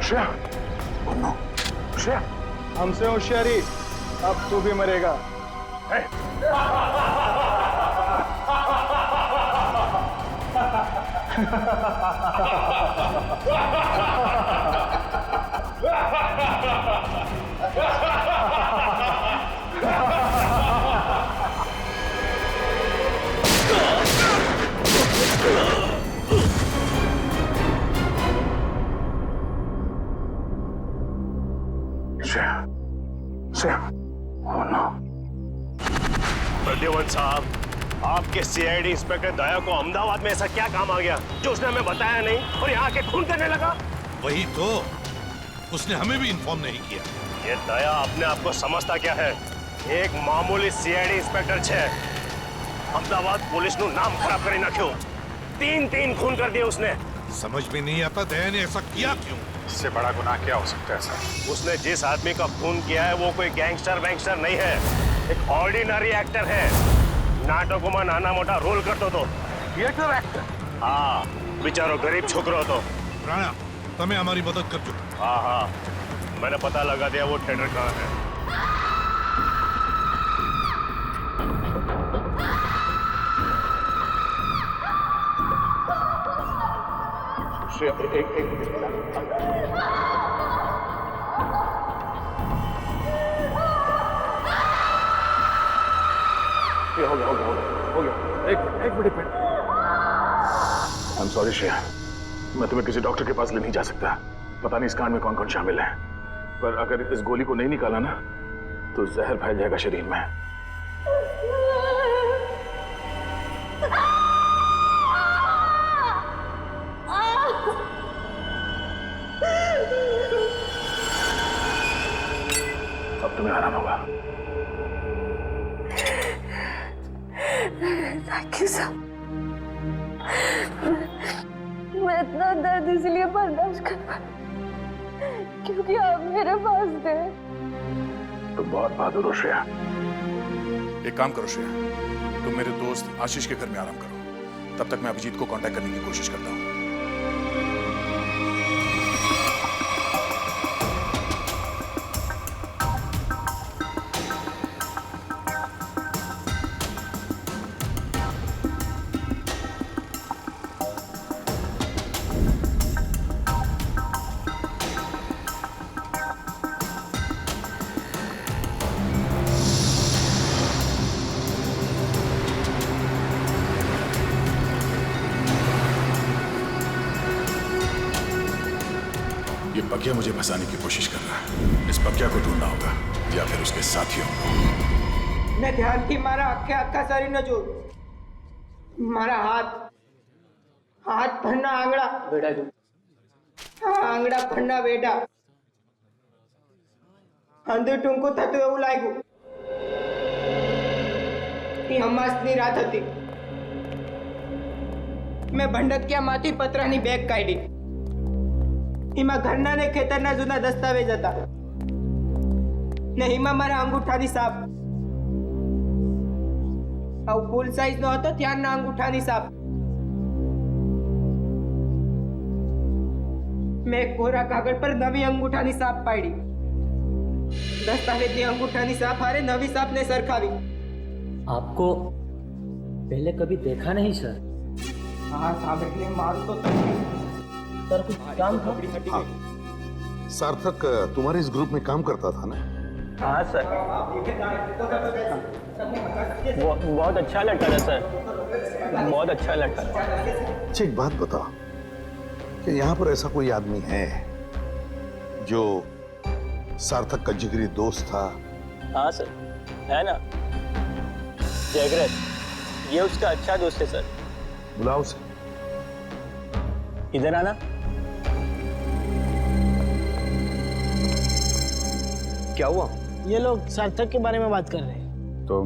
Shreya, oh no, Shreya, हमसे होशियारी, अब तू भी मरेगा। Shreya, Shreya, oh no. प्रद्युमन साहब, आपके सीआईडी इंस्पेक्टर दया को अहमदाबाद में ऐसा क्या काम आ गया जो उसने हमें बताया नहीं और यहाँ आके खून करने लगा? वही तो, उसने हमें भी इन्फॉर्म नहीं किया। ये दया अपने आप को समझता क्या है? एक मामूली सीआईडी इंस्पेक्टर छे, अहमदाबाद पुलिस नु नाम खराब करे ना क्यों? तीन खून कर दिए उसने। समझ में नहीं आता दया ने ऐसा किया क्यों? इससे बड़ा गुनाह क्या हो सकता है सर? उसने जिस आदमी का खून किया है वो कोई गैंगस्टर वैंगस्टर नहीं है, एक ऑर्डिनरी एक्टर है। नाटकों में नाना मोटा रोल करतो तो थिएटर एक्टर? हाँ, बेचारो गरीब छोकरो तो। राणा, तमें हमारी मदद कर दो। हाँ, मैंने पता लगा दिया वो थिएटर कहाँ है। हो गया। एक मिनट। I'm sorry श्रेया, मैं तुम्हें किसी डॉक्टर के पास ले नहीं जा सकता। पता नहीं इस कांड में कौन कौन शामिल है, पर अगर इस गोली को नहीं निकाला ना तो जहर फैल जाएगा शरीर में। अब तुम्हें आराम होगा। Thank you sir. मैं इतना दर्द इसलिए बर्दाश्त कर पाई क्योंकि आप मेरे पास थे। तुम बहुत बहादुर हो श्रेया। एक काम करो श्रेया, तुम मेरे दोस्त आशीष के घर में आराम करो, तब तक मैं अभिजीत को कांटेक्ट करने की कोशिश करता हूँ। ये बगिया मुझे फंसाने की कोशिश कर रहा है। इस बगिया को ढूंढना होगा या फिर उसके साथियों को। मैं ध्यान की मारा आखा शरीर न जो मारा हाथ फड़ना आंगड़ा बेटा जो आंगड़ा फड़ना बेटा अंदर टूंको थતું એવું લાગ્યું એ હમાસની રાત હતી મેં ભંડકિયામાંથી પતરાની બેગ કાઢી એમાં ઘરના ને ખેતરના જૂના દસ્તાવેજ હતા ને એમાં મારા અંગૂઠાની સાપ આવું ફૂલ સાઈઝ નો હતો ત્યારના અંગૂઠાની સાપ મેં કોરા કાગળ પર નવી અંગૂઠાની સાપ પાડી दस्तावेज अंगूठानी साफ हारे नवी साफ ने सरखावी। आपको पहले कभी देखा नहीं सर। हाँ साहब मार तो सर कुछ काम था? हाँ। सार्थक तुम्हारे इस ग्रुप में काम करता था ना? हाँ सर, बहुत अच्छा लड़का था सर, बहुत अच्छा लड़का था। अच्छा एक बात बताओ कि यहाँ पर ऐसा कोई आदमी है जो सार्थक का जिगरी दोस्त था? हाँ सर, है ना, जयग्रत, ये उसका अच्छा दोस्त है सर। बुलाओ उसे। इधर आना। क्या हुआ? ये लोग सार्थक के बारे में बात कर रहे हैं। तुम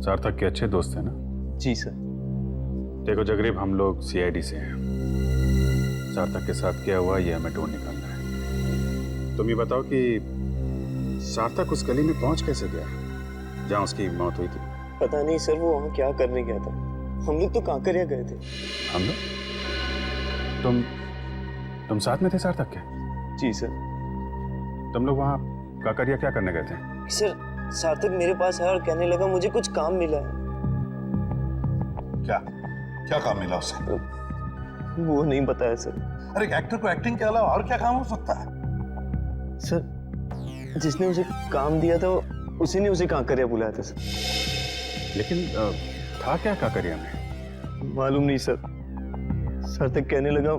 सार्थक के अच्छे दोस्त हैं ना? जी सर। देखो जगरीब, हम लोग सीआईडी से हैं। सार्थक के साथ क्या हुआ ये हमें ढूंढ निकालना है। तुम ये बताओ कि सार्थक उस गली में पहुंच कैसे गया जहां उसकी मौत हुई थी? पता नहीं सर, वो वहाँ क्या करने गया था। हम लोग तो कांकरिया गए थे। हम लोग? तुम साथ में थे सार्थक के? जी सर। तुम लोग वहाँ काकरिया क्या करने गए थे? सर सार्थक मेरे पास आया और कहने लगा मुझे कुछ काम मिला है। क्या क्या काम मिला उसे? वो नहीं बताया सर। अरे एक्टर को एक्टिंग के अलावा और क्या काम हो सकता है? सर जिसने उसे काम दिया था उसी ने उसे काकरिया बुलाया था सर। लेकिन था क्या काकरिया में? मालूम नहीं सर। सार्थक कहने लगा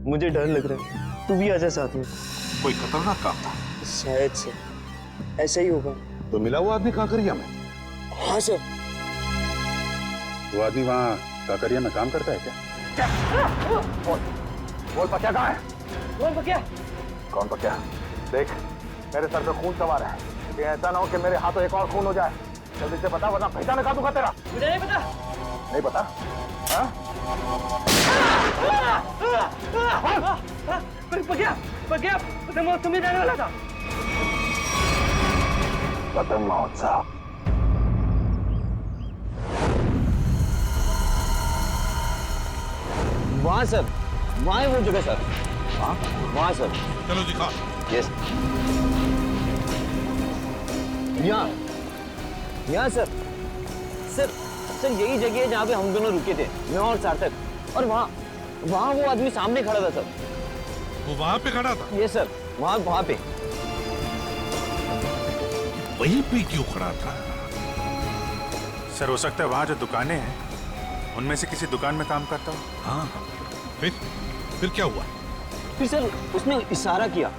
मुझे डर लग रहा है, तू भी आजा साथ में। कोई खतरनाक काम था? शायद सर ऐसा ही होगा। तो मिला वो आदमी काकरिया में? हाँ सर। वो आदमी वहाँ काकरिया में काम करता है क्या? बोल पक्या कहाँ है? बोल पक्या। कौन पक्या? देख मेरे सर पे खून सवार है, ये ऐसा ना हो कि मेरे हाथों एक और खून हो जाए। जल्दी से बता वरना पहचान का दूंगा तेरा। मुझे नहीं पता। नहीं पता? हाँ? पक्या पक्या पतंग महोत्सव में जाने वाला था। पतंग महोत्सव? वहाँ सर, वहाँ है वो जगह सर। हाँ वहाँ सर। चलो दिखा। यस। यहाँ सर। सर सर यही जगह है जहाँ पे हम दोनों रुके थे, मैं और सार्थक। और वहाँ वो आदमी सामने खड़ा था सर। वो वहाँ पे खड़ा था? ये सर वहाँ पे। वहीं पे क्यों खड़ा था? सर हो सकता है वहाँ जो दुकानें हैं उनमें से किसी दुकान में काम करता हूँ। हाँ फिर क्या हुआ? फिर सर उसने इशारा किया,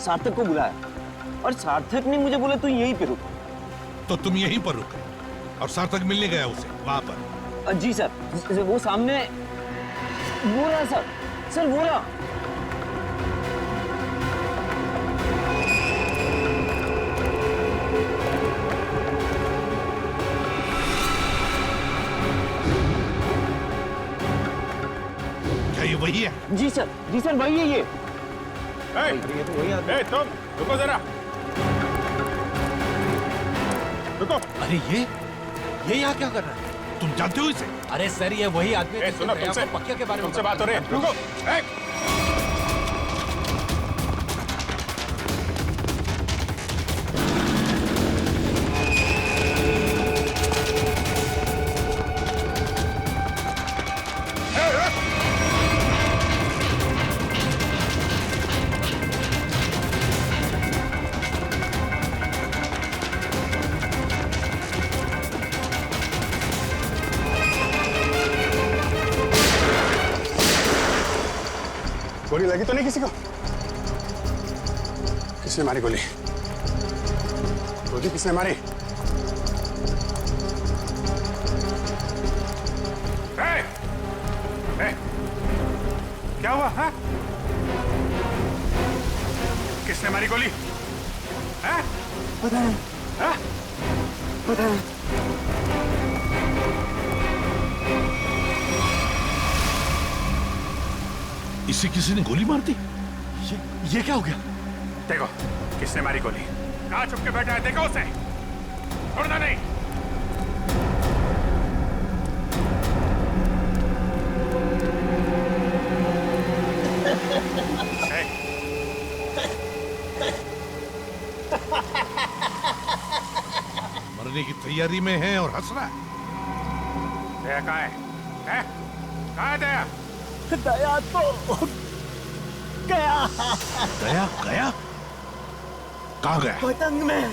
सार्थक को बुलाया और सार्थक ने मुझे बोला तू यहीं पे रुक। तो तुम यहीं पर रुके और सार्थक मिलने गया उसे वहां पर? जी सर, वो सामने वो रहा सर वो रहा। क्या ये वही है? जी सर वही है ये। ये तो वही आदमी। तुम रुको जरा, रुको। अरे ये यहाँ क्या कर रहा है? तुम जानते हो इसे? अरे सर ये वही आदमी है सुनो, तुमसे पक्या के बारे में तुमसे बात हो रही है। रुको। गोली लगी तो नहीं किसी को? किसने मारी गोली? गोली किसने मारी? क्या हुआ? हाँ? किसने मारी गोली? हाँ? पता नहीं। हाँ? पता नहीं। इसे किसी ने गोली मार दी? ये क्या हो गया? देखो किसने मारी गोली। कहाँ छुप के बैठा है, देखो उसे, छोड़ना नहीं। मरने की तैयारी में है और हंस रहा है। दया कहाँ है? कहाँ है दया? दया तो गया। गया? कहाँ गया? पतंग में।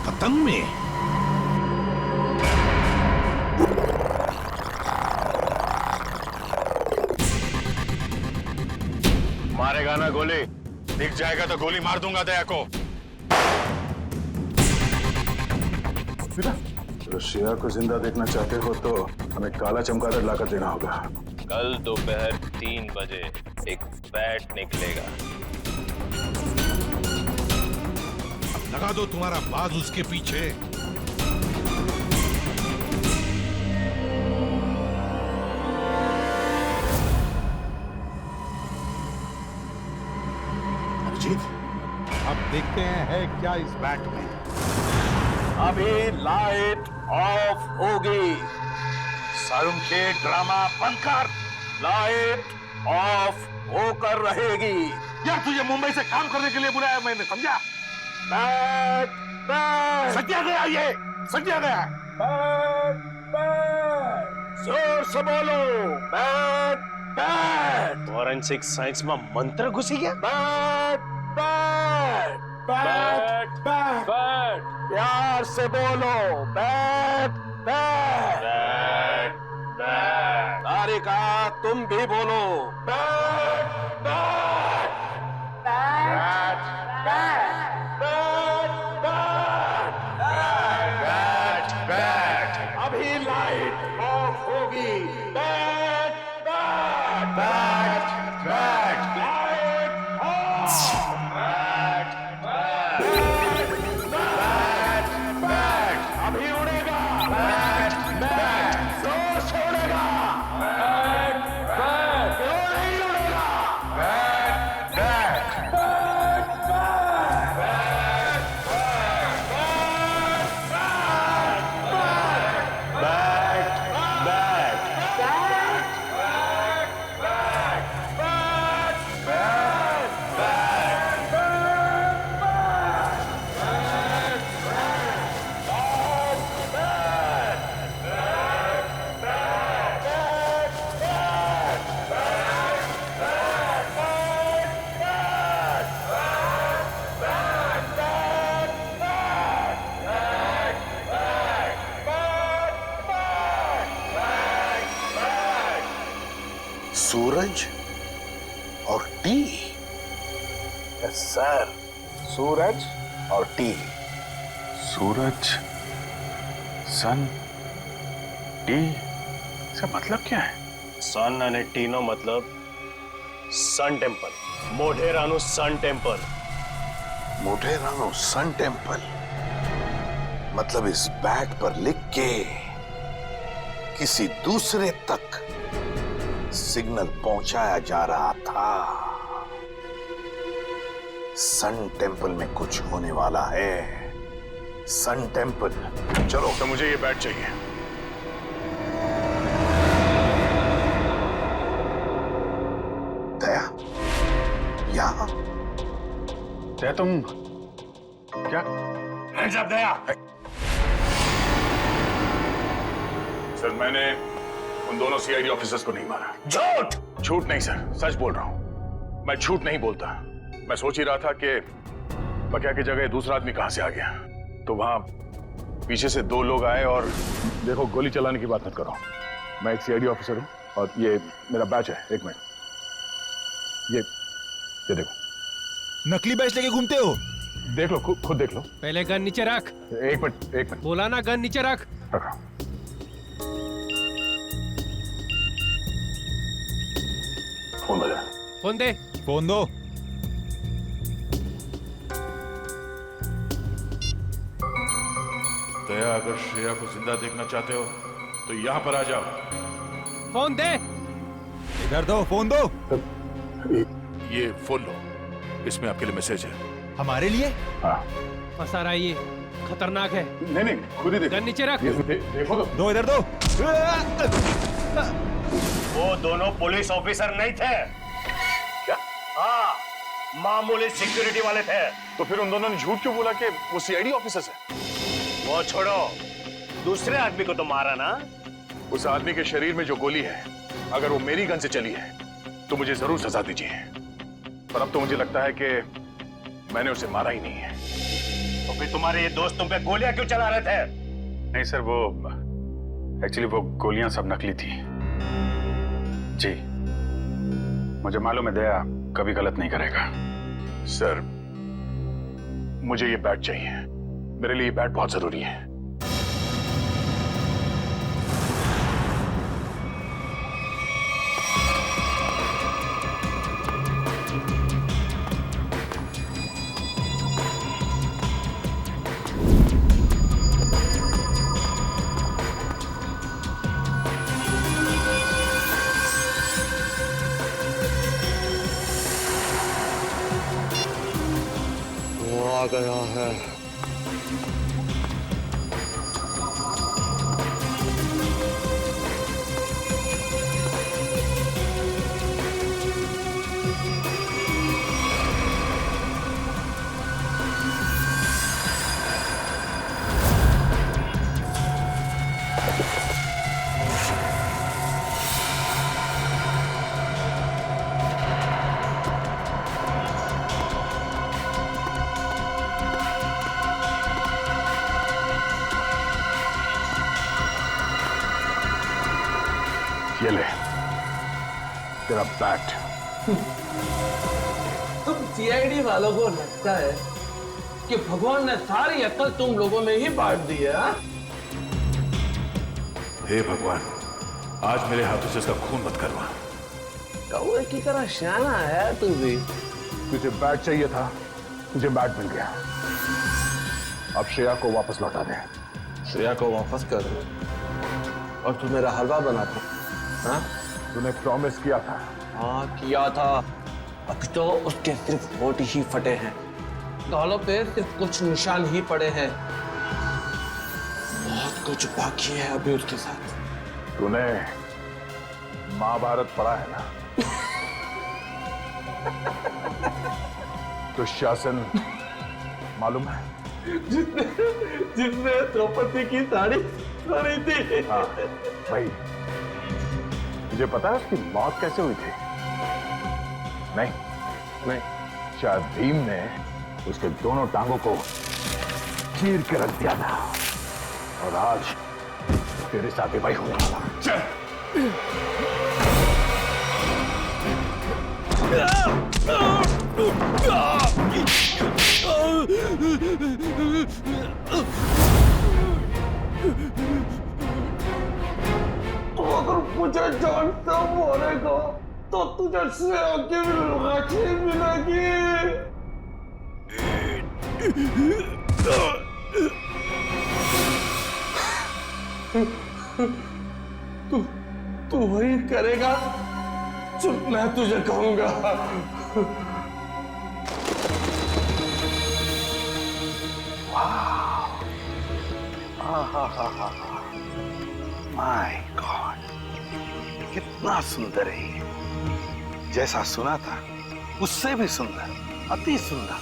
पतंग में? मारेगा ना गोली? दिख जाएगा तो गोली मार दूंगा दया को। रशिया को जिंदा देखना चाहते हो तो हमें काला चमगादड़ लाकर देना होगा। कल दोपहर 3 बजे एक बैट निकलेगा। अब लगा दो तुम्हारा बाज उसके पीछे। अभिजीत, अब देखते हैं है क्या इस बैट में। अभी लाइट ऑफ होगी। सारुम के ड्रामा बंद कर। लाइट ऑफ होकर रहेगी। यार तुझे मुंबई से काम करने के लिए बुलाया मैंने, समझा? बैठ बैठ। सत्या गया, ये सत्या गया। बैठ बैठ। जोर से बोलो, बैठ बैठ। फॉरेंसिक साइंस में मंत्र घुसी गया। बैठ बैठ बैठ बैठ बैठ। प्यार से बोलो, बैठ बैठ बैठ बैठ। तारिका तुम भी बोलो, बैठ बैठ बैठ बैठ बैठ बैठ बैठ। अभी लाइट ऑफ होगी। बैठ बैठ बैठ बैठ। Light of. बैठ बैठ बैठ बैठ। अभी उड़ेगा। बैठ बैठ। जोर से उड़ेगा। बैठ बैठ। क्यों नहीं उड़ेगा? बैठ बैठ बैठ सूरज और टी। यस सर, सूरज और टी। सूरज, सन, टी, इसका मतलब क्या है? सन अने टीनो मतलब सन टेम्पल, मोढेरानु सन टेम्पल। मोढेरानो सन टेम्पल मतलब इस बैट पर लिख के किसी दूसरे तक सिग्नल पहुंचाया जा रहा था। सन टेम्पल में कुछ होने वाला है। Sun temple. चलो, तो मुझे ये बैट चाहिए। दया, यहां दया, तुम क्या? हैंड्स अप दया। सर, मैंने उन दोनों सीआईडी ऑफिसर्स को नहीं मारा। झूठ! झूठ नहीं सर, सच बोल रहा हूं। मैं झूठ नहीं बोलता। मैं सोच ही रहा था कि बकिया की जगह दूसरा आदमी कहां से आ गया, तो वहां पीछे से दो लोग आए और देखो, गोली चलाने की बात मत करो। मैं एक सीआईडी ऑफिसर हूं और ये मेरा बैच है। एक मिनट, ये देखो। नकली बैच लेके घूमते हो? देख लो, खुद देख लो। पहले गन नीचे रख। एक मिनट। बोला ना, गन नीचे रख। रखा। फोन बजा। फोन दे। फोन दो। दया, अगर श्रेया को जिंदा देखना चाहते हो तो यहां पर आ जाओ। फोन दे। इधर दो, फोन दो। ये फोन लो, इसमें आपके लिए मैसेज है। हमारे लिए? हाँ। फंसा रहा है ये, खतरनाक है। नहीं, खुद ही देखो। गन नीचे रख। देखो तो। दो, इधर दो। वो दोनों पुलिस ऑफिसर नहीं थे। क्या? हाँ, मामूली सिक्योरिटी वाले थे। तो फिर उन दोनों ने झूठ क्यों बोला कि वो सीआईडी ऑफिसर्स है? वो छोड़ो, दूसरे आदमी को तो मारा ना। उस आदमी के शरीर में जो गोली है, अगर वो मेरी गन से चली है तो मुझे जरूर सजा दीजिए। पर अब तो मुझे लगता है कि मैंने उसे मारा ही नहीं है। तो फिर तुम्हारे ये दोस्त तुम पे गोलियां क्यों चला रहे थे? नहीं सर, वो एक्चुअली वो गोलियां सब नकली थी जी। मुझे मालूम है दया कभी गलत नहीं करेगा। सर, मुझे ये बैट चाहिए। मेरे लिए ये बैट बहुत जरूरी है। आ गया है। तेरा बैट। तुम सीआईडी वालों को लगता है कि भगवान ने सारी अक्ल तुम लोगों में ही बांट दी है? हे भगवान, आज मेरे हाथों से इसका खून मत करवा। कौवे की तरह शाना है तू भी। तुझे बैट चाहिए था, तुझे बैट मिल गया। अब श्रेया को वापस लौटा दे। श्रेया को वापस कर दो और तू मेरा हलवा बना दो। हाँ? तूने प्रॉमिस किया था। हाँ किया था। अब तो उसके सिर्फ होठ ही फटे हैं, गालों पे सिर्फ कुछ निशान ही पड़े हैं। बहुत कुछ बाकी है अभी उसके साथ। तूने महाभारत पढ़ा है ना? दुशासन मालूम है? जिसने द्रौपदी की साड़ी पहनी थी। हाँ भाई, तुझे पता है उसकी मौत कैसे हुई थी? नहीं, शायद भीम ने उसके दोनों टांगों को चीर के रख दिया था और आज तेरे साथ भाई होने वाला। चल। तो अगर मुझे जान से मारेगा तो तुझे श्रेया की लाठी मिलेगी। तू वही करेगा जो मैं तुझे कहूंगा। माय गॉड, कितना सुंदर है ये। जैसा सुना था उससे भी सुंदर, अति सुंदर।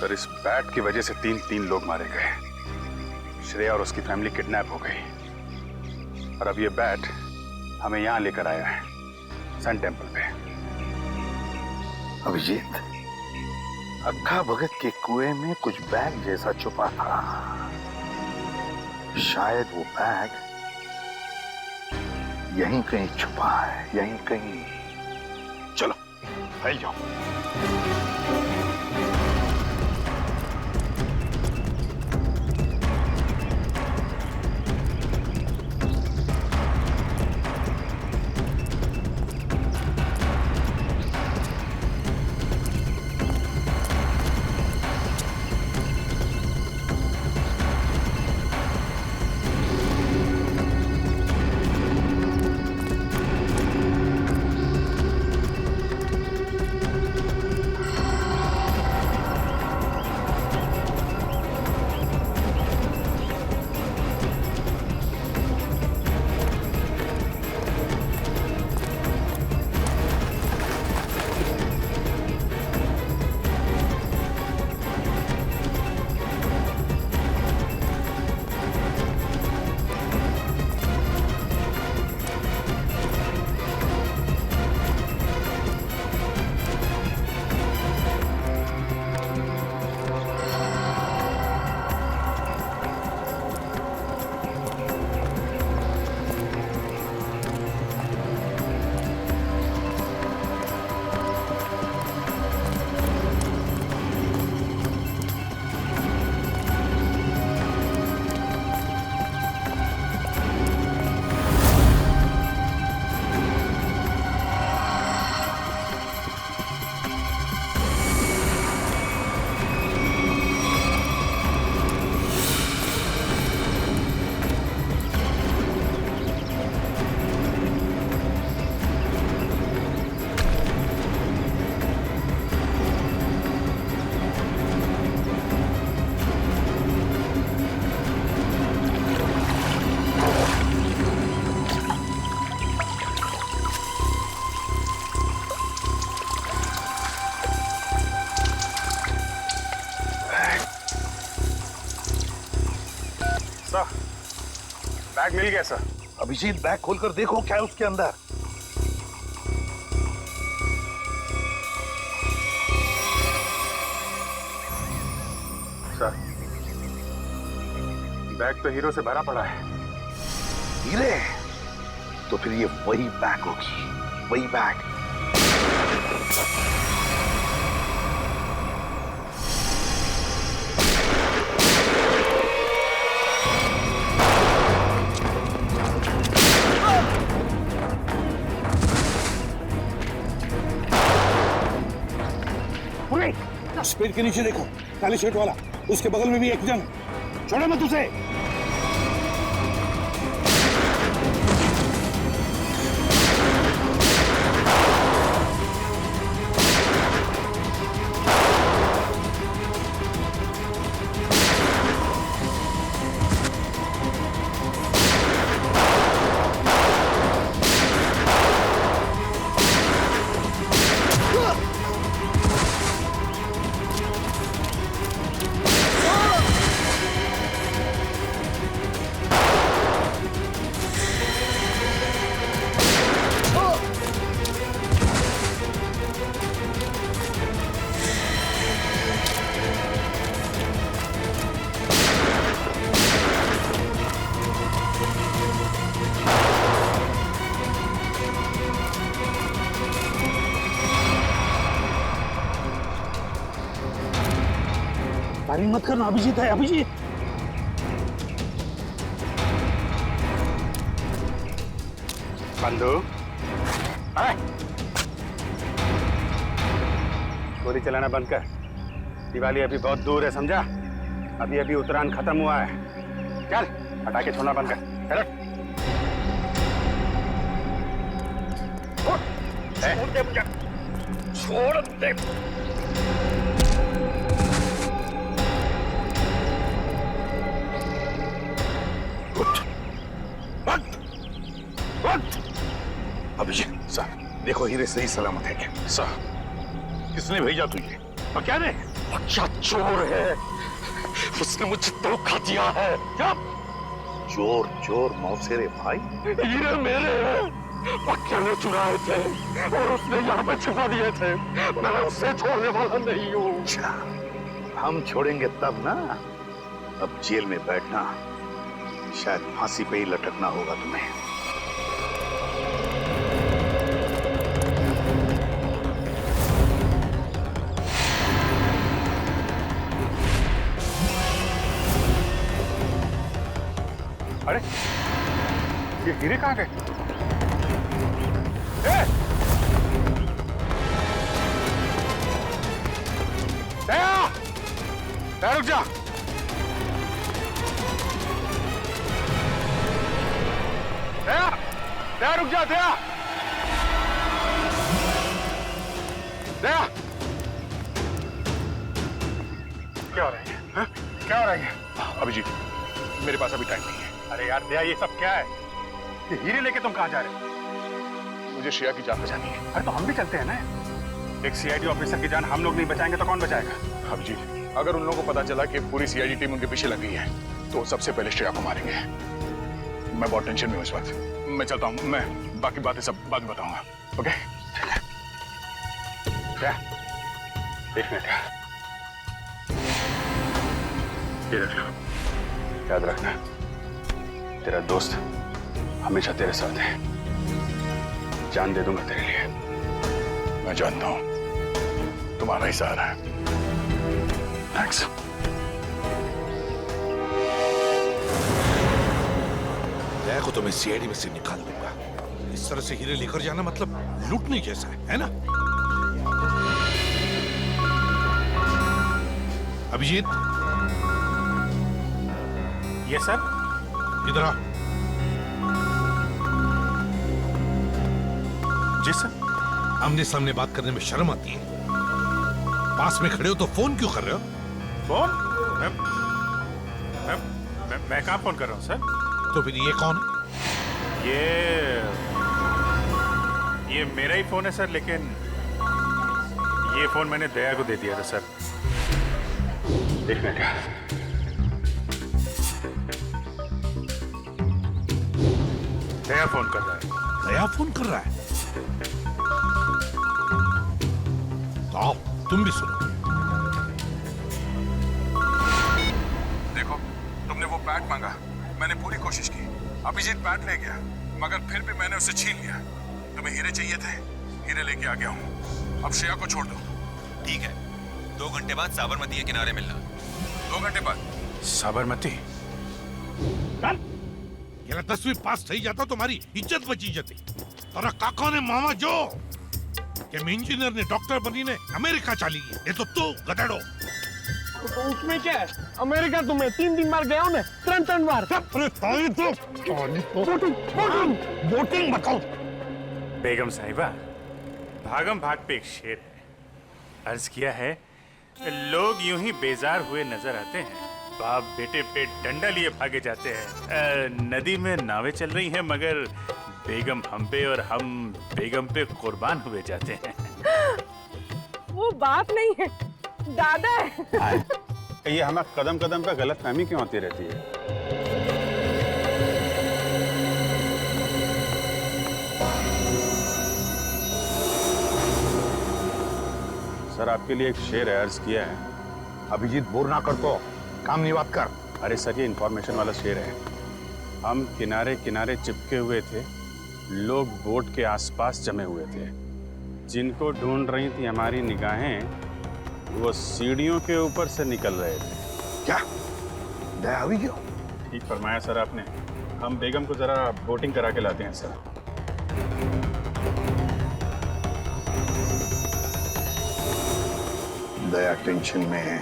सर, इस बैट की वजह से तीन लोग मारे गए। श्रेया और उसकी फैमिली किडनैप हो गई और अब ये बैट हमें यहां लेकर आया है, सन टेम्पल पे। अभिजीत, अक्खा भगत के कुएं में कुछ बैग जैसा छुपा था। शायद वो बैग यहीं कहीं छुपा है, यहीं कहीं। चलो फैल जाओ। बैग मिल गया सर। अभिजीत, बैग खोलकर देखो क्या है उसके अंदर। सर, बैग तो हीरो से भरा पड़ा है। हीरे? तो फिर ये वही बैग होगी, वही बैग। उस पेड़ के नीचे देखो, काली शर्ट वाला, उसके बगल में भी एक जन। छोड़ो मत उसे। फायरिंग मत करना, अभिजीत है, अभिजीत। बंधु, गोली चलाना बंद कर। दिवाली अभी बहुत दूर है, समझा? अभी अभी उत्तरायण खत्म हुआ है। चल, पटाखे छोड़ना बंद कर। छोड़ दे मुझे, छोड़ दे। अभिजीत साहब, देखो हीरे सही सलामत है क्या? साहब, किसने भेजा तुझे? और क्या ने? अच्छा चोर है, उसने मुझे धोखा दिया है। क्या? चोर चोर मौसेरे भाई, हीरे मेरे हैं, पक्के ने चुराए थे और उसने यहाँ पे छुपा दिए थे। मैं उससे छोड़ने वाला नहीं हूँ। अच्छा, हम छोड़ेंगे तब ना। अब जेल में बैठना, शायद फांसी पे ही लटकना होगा तुम्हें। अरे, ये हीरे कहाँ गए? दया! दया रुक जा! दया! दया रुक जा, दया! दया! क्या हो रहा है? हाँ? क्या हो रहा है? अभिजीत, मेरे पास अभी टाइम नहीं है। अरे यार दया, ये सब क्या है? ये हीरे लेके तुम कहाँ जा रहे हो? मुझे श्रेया की जान बचानी है। अरे तो हम भी चलते हैं ना। एक सीआईडी ऑफिसर की जान हम लोग नहीं बचाएंगे तो कौन बचाएगा? अभिजीत, अगर उन लोगों को पता चला कि पूरी सीआईडी टीम उनके पीछे लगी है तो सबसे पहले श्रेया को मारेंगे। मैं बहुत टेंशन में हूँ इस वक्त। मैं चलता हूँ, मैं बाकी बातें सब बाद में बताऊंगा। ओके? क्या? एक मिनट, ये रख लो, याद रखना तेरा दोस्त हमेशा तेरे साथ है। जान दे दूंगा तेरे लिए। मैं जानता हूं तुम्हारा ही सहारा है। थैंक्स। दया को तो मैं सीआईडी में से निकाल दूंगा। इस तरह से हीरे लेकर जाना मतलब लूटने जैसा है ना? अभिजीत, ये सर, इधर आ। जी सर। आमने सामने बात करने में शर्म आती है? पास में खड़े हो तो फोन क्यों कर रहे हो? फोन? मैं कहाँ फोन कर रहा हूँ सर? तो फिर ये कौन है? ये मेरा ही फोन है सर, लेकिन ये फोन मैंने दया को दे दिया था सर। एक मिनट, दया फोन कर रहा है। दया फोन कर रहा है? तो आओ, तुम भी सुनो। देखो, तुमने वो बैट मांगा, मैंने पूरी कोशिश की। अभिजीत बैट ले गया, मगर फिर भी मैंने उसे छीन लिया। तुम्हें हीरे चाहिए थे, हीरे लेके आ गया हूँ। अब श्रेया को छोड़ दो। ठीक है, 2 घंटे बाद साबरमती के किनारे मिलना। 2 घंटे बाद साबरमती? ये 10वीं पास થઈ જાતો તો મારી ઇજ્જત બચી જતી। તારા કાકાને મામા જો કે मैं इंजीनियर ने डॉक्टर बनीने अमेरिका चली गई, ये तो तू गधेड़ो। तो उसमें क्या है? अमेरिका तो मैं 3 बार गया हूँ ना, 3 बार। अरे ताई तो वोटिंग बताओ। बेगम साहिबा, भागम भाग पे एक शेर है, अर्ज किया है, लोग यूं ही बेजार हुए नजर आते हैं, बाप बेटे पे डंडा लिए भागे जाते हैं। नदी में नावें चल रही हैं मगर बेगम हम पे और हम बेगम पे कुर्बान हुए जाते हैं। वो बाप नहीं है, दादा है। ये हमें कदम कदम पे गलतफहमी क्यों होती रहती है? सर आपके लिए एक शेर है, अर्ज किया है। अभिजीत बोर ना कर तो काम नहीं बात कर। अरे सर ये इंफॉर्मेशन वाला शेर है। हम किनारे किनारे चिपके हुए थे, लोग बोट के आसपास जमे हुए थे, जिनको ढूंढ रही थी हमारी निगाहें, वो सीढ़ियों के ऊपर से निकल रहे थे। क्या दया हुई क्यों? ठीक फरमाया सर आपने। हम बेगम को जरा बोटिंग करा के लाते हैं सर। दया टेंशन में है।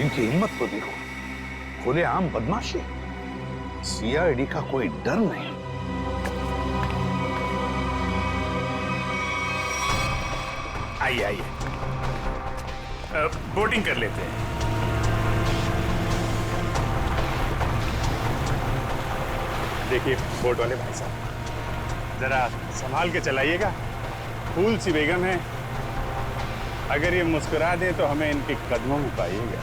इनकी हिम्मत तो देखो, खुलेआम बदमाशी। सीआईडी का कोई डर नहीं। आइए आइए, बोटिंग कर लेते हैं। देखिए बोट वाले भाई साहब, जरा संभाल के चलाइएगा, फूल सी बेगम है, अगर ये मुस्कुरा दे तो हमें इनके कदमों में पाइएगा।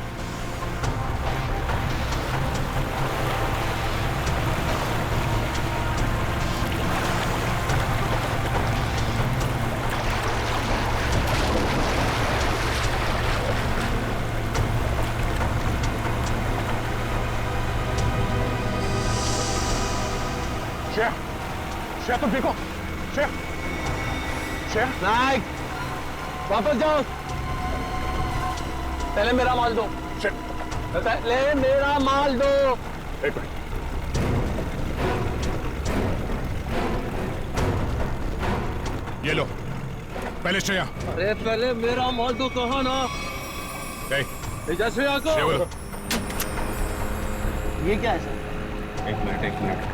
श्रेया तुम देखो, श्रेया, श्रेया। नाइक, वापस जाओ। पहले मेरा माल दो। पहले मेरा माल दो। एक मिनट। ये लो, पहले श्रेया। अरे पहले मेरा माल दो, कहा ना। श्रेया को। ये क्या है सर? एक मिनट।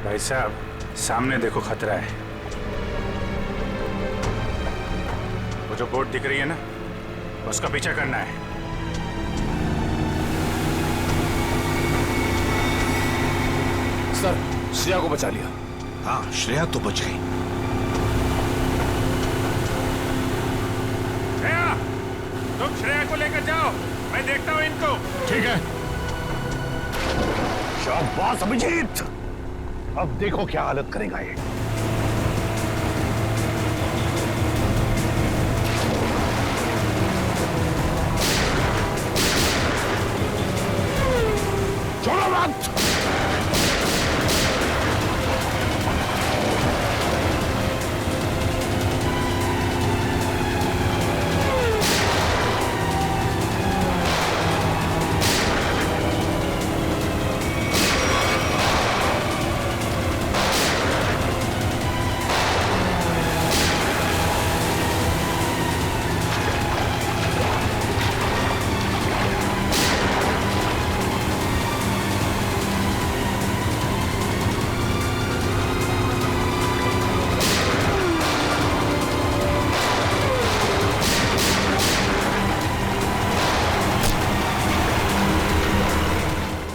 भाई साहब सामने देखो, खतरा है। वो जो बोट दिख रही है ना, उसका पीछा करना है। सर, श्रेया को बचा लिया। हाँ, श्रेया तो बच गई। श्रेया, तुम श्रेया को लेकर जाओ, मैं देखता हूँ इनको। ठीक है। शाबाश अभिजीत, अब देखो क्या हालत करेगा ये। छोड़ो मत।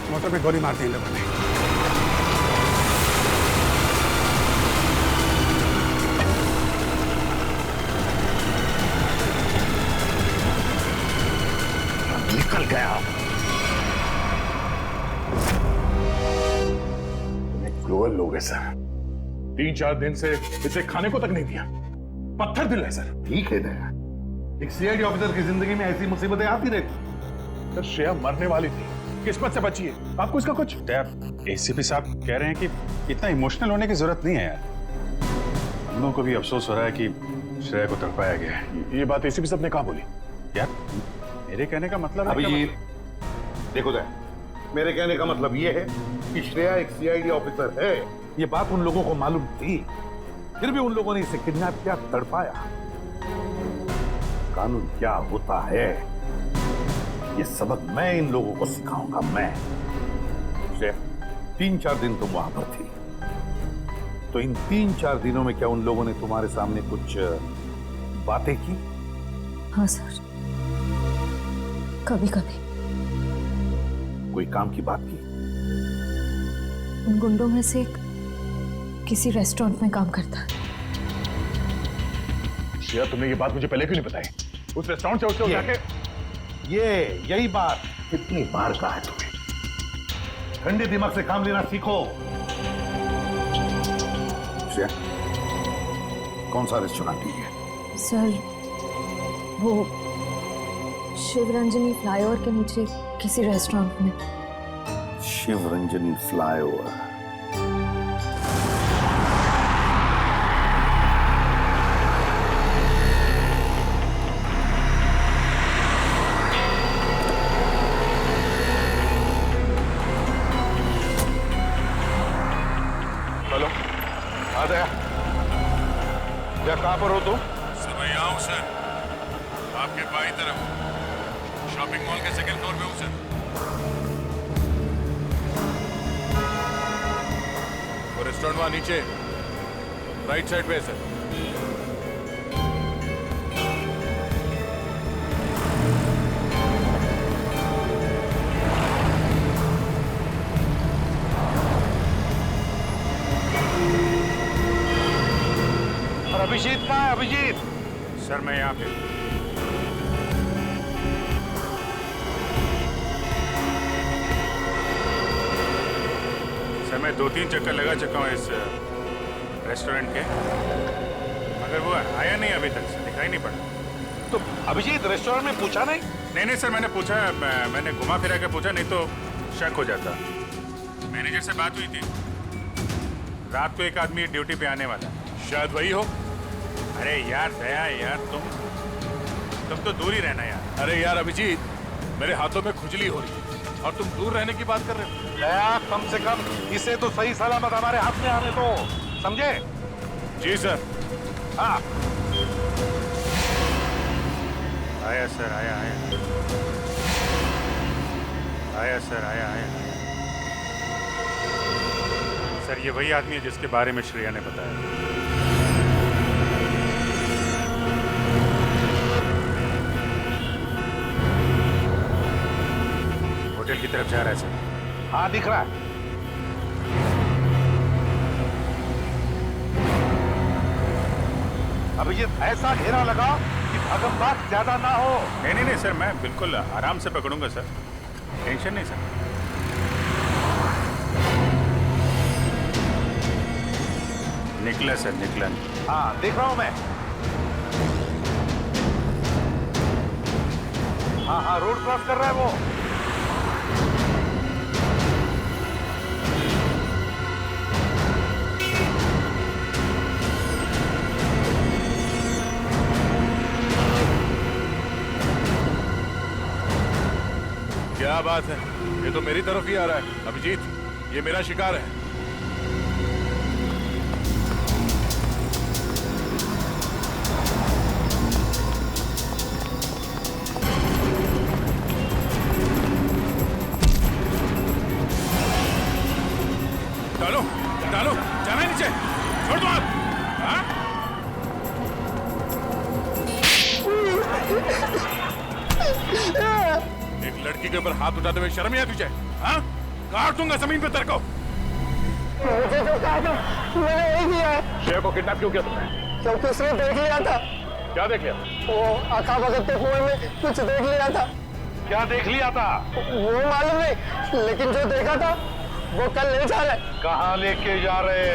मोटर पे गोली मारते हैं लोगों ने। 3-4 दिन से इसे खाने को तक नहीं दिया। पत्थर दिल है सर। ठीक है दया, एक सीआईडी ऑफिसर की जिंदगी में ऐसी मुसीबतें आती रहती। सर श्रेया मरने वाली थी, किस्मत से बची है। आपको इसका कुछ? एसीपी साहब कह रहे हैं कि इतना इमोशनल होने की जरूरत नहीं है यार। हम लोगों को भी अफसोस हो रहा है कि श्रेया को तड़पाया गया है। ये बात एसीपी साहब ने कहा बोली? यार मेरे कहने का मतलब अभिजीत, देखो दया, मेरे कहने का मतलब ये है कि श्रेया एक सीआईडी ऑफिसर है। ये बात उन लोगों को मालूम थी, फिर भी उन लोगों ने इसे किडनैप किया, तड़पाया। कानून क्या होता है ये सबक मैं इन लोगों को सिखाऊंगा। मैं श्रेया, 3-4 दिन तुम वहां पर थी, तो इन 3-4 दिनों में क्या उन लोगों ने तुम्हारे सामने कुछ बातें की? हाँ सर, कभी कभी। कोई काम की बात की? उन गुंडों में से एक किसी रेस्टोरेंट में काम करता है। श्रेया, तुमने ये बात मुझे पहले क्यों नहीं बताई? उस रेस्टोरेंट से उसको जाके यही बात कितनी बार कहा है तुम्हें? ठंडे दिमाग से काम लेना सीखो। श्रेया, कौन सा रेस्टोरेंट है? सर वो शिवरंजनी फ्लाईओवर के नीचे किसी रेस्टोरेंट में। शिवरंजनी फ्लाईओवर? हेलो, आ गया। क्या कहां पर हो तुम? सर मैं यहाँ हूँ सर, आपके बाईं तरफ शॉपिंग मॉल के 2nd फ्लोर पे हूँ सर। वो रेस्टोरेंट वहाँ नीचे राइट साइड पे है सर। और अभिजीत कहाँ है? अभिजीत सर मैं यहाँ पे। सर मैं 2-3 चक्कर लगा चुका हूँ इस रेस्टोरेंट के, मगर वो आया नहीं अभी तक, दिखाई नहीं पड़ा। तो अभिजीत रेस्टोरेंट में पूछा नहीं? नहीं सर, मैंने पूछा, मैंने घुमा फिरा के पूछा, नहीं तो शक हो जाता। मैनेजर से बात हुई थी, रात को एक आदमी ड्यूटी पे आने वाला, शायद वही हो। अरे यार दया यार, तुम तो दूर ही रहना यार। अरे यार अभिजीत, मेरे हाथों में खुजली हो रही है और तुम दूर रहने की बात कर रहे हो। दया, कम से कम इसे तो सही सलामत हमारे हाथ में आने दो, समझे? जी सर। हाँ आया सर, आया सर, आया। सर ये वही आदमी है जिसके बारे में श्रेया ने बताया। होटल की तरफ जा रहा है सर। हाँ दिख रहा है। अभिजीत ऐसा घेरा लगा कि भगमबाग ज्यादा ना हो। नहीं सर, मैं बिल्कुल आराम से पकड़ूंगा सर, टेंशन नहीं सर। निकला सर, निकला। हाँ देख रहा हूं मैं। हाँ रोड क्रॉस कर रहा है वो। क्या बात है, ये तो मेरी तरफ ही आ रहा है। अभिजीत, ये मेरा शिकार है। डालो, जाना है नीचे, छोड़ दो आप। हाँ? एक लड़की के ऊपर हाथ उठाते हुए शर्म नहीं आती तुझे? हाँ? काट दूंगा जमीन पे तेरे को। मुझे तो कहा था, मैंने वही किया है। शेर को किडनैप क्यों किया तुमने? क्योंकि उसने देख लिया था। क्या देख लिया? वो आका भगत के कुएं में कुछ देख लिया था। क्या देख लिया था? वो मालूम नहीं, लेकिन जो देखा था वो कल ले जा रहे। कहाँ लेके जा रहे?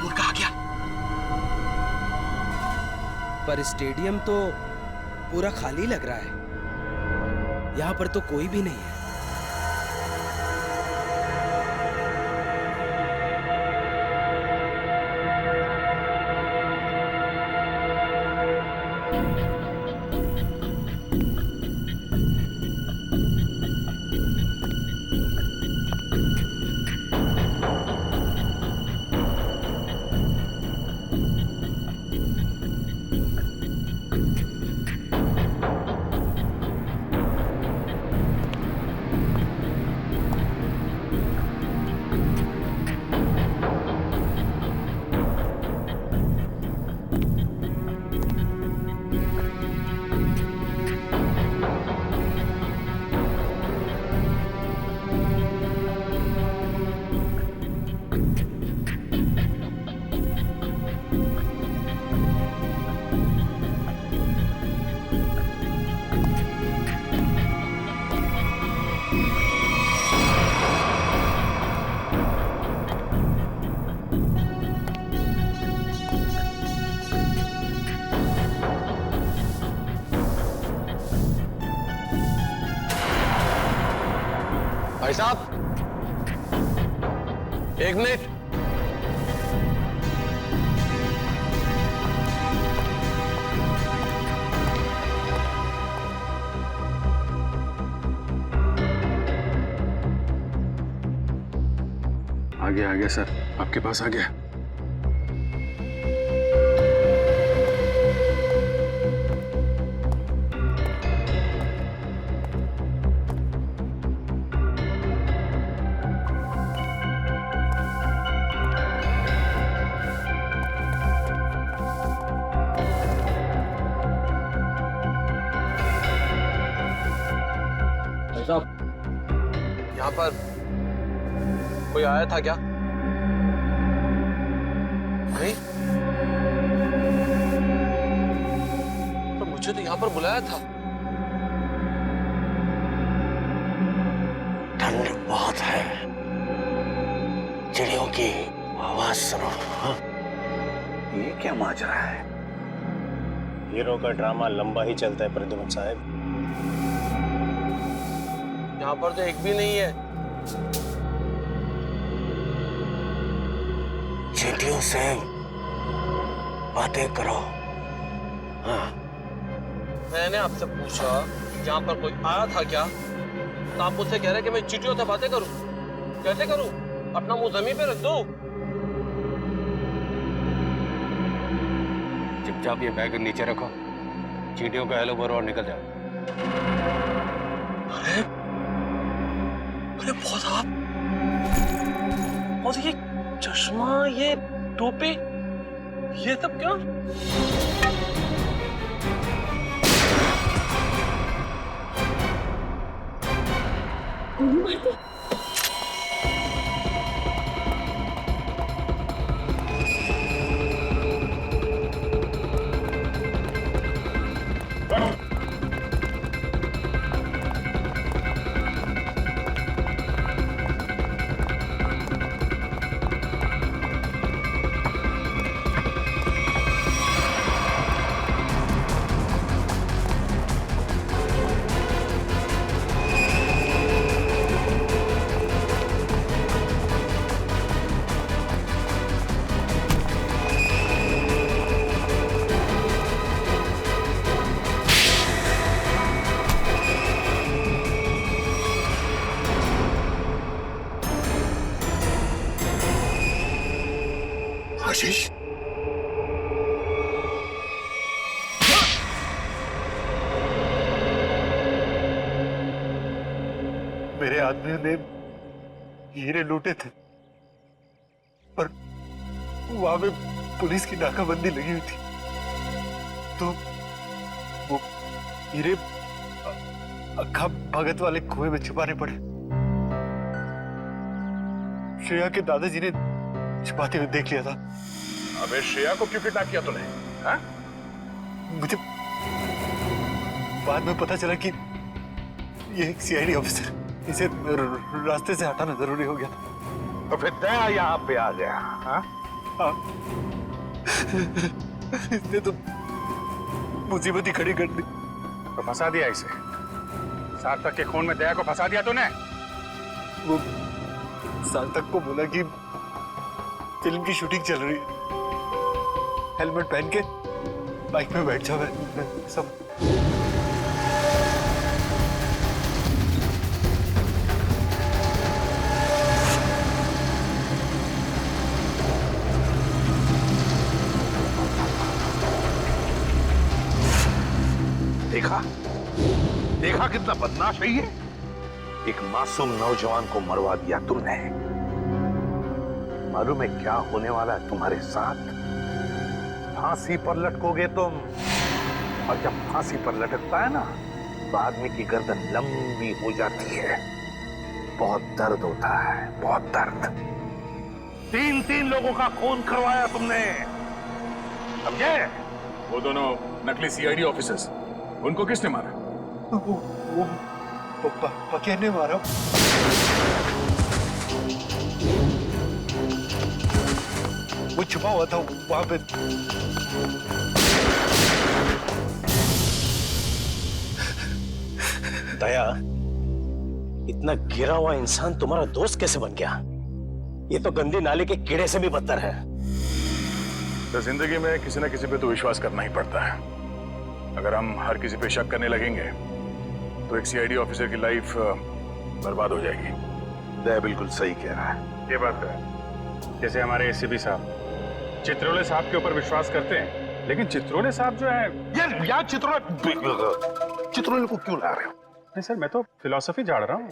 अंगूर कहाँ गया? पर स्टेडियम तो पूरा खाली लग रहा है, यहाँ पर तो कोई भी नहीं है। भाई साहब, एक मिनट। आ गया सर, आपके पास आ गया। यहाँ पर कोई आया था क्या? नहीं, तो मुझे तो यहाँ पर बुलाया था। ठंड बहुत है, चिड़ियों की आवाज सुनो। हाँ? ये क्या माजरा है? हीरो का ड्रामा लंबा ही चलता है प्रद्युम्न साहब। यहाँ पर तो एक भी नहीं है। चींटियों से बातें करो। हाँ। मैंने आपसे पूछा यहाँ पर कोई आया था क्या, तो आप मुझसे कह रहे कि मैं चींटियों से बातें करूं। कैसे करूं? अपना मुंह जमीन पे रख दो। चुपचाप ये बैग नीचे रखो, चींटियों का हेलो बोलो और निकल जाओ। अरे अरे बहुत आप, और ये चश्मा, ये टोपी, ये सब क्या? आशीष, मेरे आदमियों ने हीरे लूटे थे, पर वहां पे पुलिस की नाकाबंदी लगी हुई थी, तो वो हीरे अक्खा भगत वाले कुएं में छुपाने पड़े। श्रेया के दादाजी ने छुपाते हुए देख लिया था। अबे श्रेया को क्यों किडनैप किया तूने? हाँ? मुझे बाद में पता चला कि ये एक सीआईडी ऑफिसर, इसे रास्ते से हटाना जरूरी हो गया था। तो फिर दया यहाँ पे आ गया। हाँ? हाँ। इसने तो मुसीबत ही खड़ी कर दी। तो फंसा दिया इसे। सार्थक के खून में दया को फंसा दिया तूने। वो सार्थक को बोला कि फिल्म की शूटिंग चल रही है, हेलमेट पहन के बाइक में बैठ जाओ। सब देखा देखा कितना बदमाश है ये। एक मासूम नौजवान को मरवा दिया तुमने। मालूम है क्या होने वाला है तुम्हारे साथ? फांसी पर लटकोगे तुम, और जब फांसी पर लटकता है ना तो आदमी की गर्दन लंबी हो जाती है। बहुत दर्द होता है, बहुत दर्द। 3 लोगों का खून करवाया तुमने, समझे? वो दोनों नकली सीआईडी ऑफिसर्स, उनको किसने मारा? वो पकिया ने मारा। वो छुपा हुआ था वहां पे। दया, इतना गिरा हुआ इंसान तुम्हारा दोस्त कैसे बन गया? ये तो गंदी नाले के कीड़े से भी बदतर है। तो जिंदगी में किसी न किसी पे तो विश्वास करना ही पड़ता है। अगर हम हर किसी पे शक करने लगेंगे तो एक सीआईडी ऑफिसर की लाइफ बर्बाद हो जाएगी। दया बिल्कुल सही कह रहा है। ये बात है। जैसे हमारे एसीपी साहब चित्रोले साहब के ऊपर विश्वास करते हैं, लेकिन चित्रोले साहब जो है यार चित्रोले को क्यों ला रहे हो? नहीं सर, मैं तो फिलॉसफी झाड़ रहा हूँ।